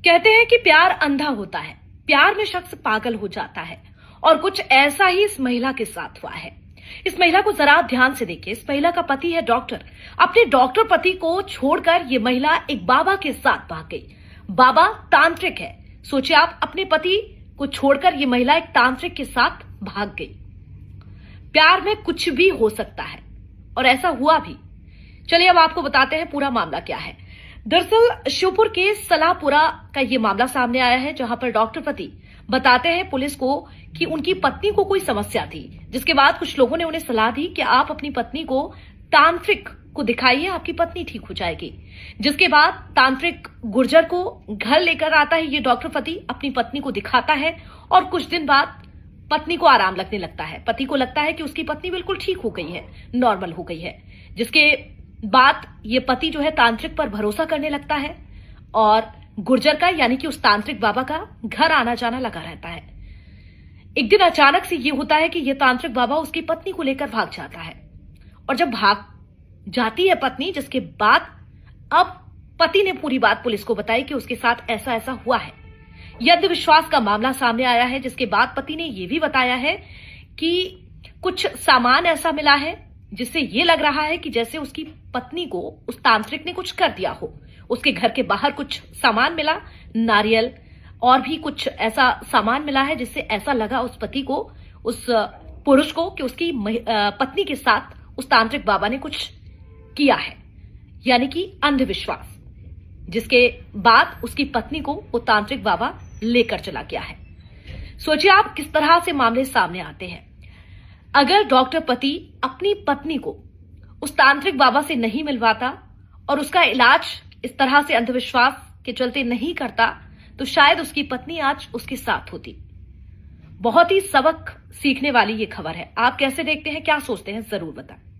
कहते हैं कि प्यार अंधा होता है, प्यार में शख्स पागल हो जाता है और कुछ ऐसा ही इस महिला के साथ हुआ है। इस महिला को जरा ध्यान से देखिए। इस महिला का पति है डॉक्टर। अपने डॉक्टर पति को छोड़कर ये महिला एक बाबा के साथ भाग गई। बाबा तांत्रिक है। सोचिए आप, अपने पति को छोड़कर ये महिला एक तांत्रिक के साथ भाग गई। प्यार में कुछ भी हो सकता है और ऐसा हुआ भी। चलिए अब आपको बताते हैं पूरा मामला क्या है। दरअसल शिवपुर के सलाहपुरा का ये मामला सामने आया है, जहां पर डॉक्टर पति बताते हैं पुलिस को कि उनकी पत्नी को कोई समस्या थी, जिसके बाद कुछ लोगों ने उन्हें सलाह दी कि आप अपनी पत्नी को तांत्रिक को दिखाइए, आपकी पत्नी ठीक हो जाएगी। जिसके बाद तांत्रिक गुर्जर को घर लेकर आता है ये डॉक्टर पति, अपनी पत्नी को दिखाता है और कुछ दिन बाद पत्नी को आराम लगने लगता है। पति को लगता है कि उसकी पत्नी बिल्कुल ठीक हो गई है, नॉर्मल हो गई है। जिसके बाद ये पति जो है तांत्रिक पर भरोसा करने लगता है और गुर्जर का यानी कि उस तांत्रिक बाबा का घर आना जाना लगा रहता है। एक दिन अचानक से ये होता है कि ये तांत्रिक बाबा उसकी पत्नी को लेकर भाग जाता है और जब भाग जाती है पत्नी, जिसके बाद अब पति ने पूरी बात पुलिस को बताई कि उसके साथ ऐसा ऐसा हुआ है। यह अंधविश्वास का मामला सामने आया है, जिसके बाद पति ने यह भी बताया है कि कुछ सामान ऐसा मिला है जिससे ये लग रहा है कि जैसे उसकी पत्नी को उस तांत्रिक ने कुछ कर दिया हो। उसके घर के बाहर कुछ सामान मिला, नारियल और भी कुछ ऐसा सामान मिला है जिससे ऐसा लगा उस पति को, उस पुरुष को, कि उसकी पत्नी के साथ उस तांत्रिक बाबा ने कुछ किया है, यानी कि अंधविश्वास। जिसके बाद उसकी पत्नी को वो तांत्रिक बाबा लेकर चला गया है। सोचिए आप किस तरह से मामले सामने आते हैं। अगर डॉक्टर पति अपनी पत्नी को उस तांत्रिक बाबा से नहीं मिलवाता और उसका इलाज इस तरह से अंधविश्वास के चलते नहीं करता, तो शायद उसकी पत्नी आज उसके साथ होती। बहुत ही सबक सीखने वाली ये खबर है। आप कैसे देखते हैं, क्या सोचते हैं, जरूर बताएं।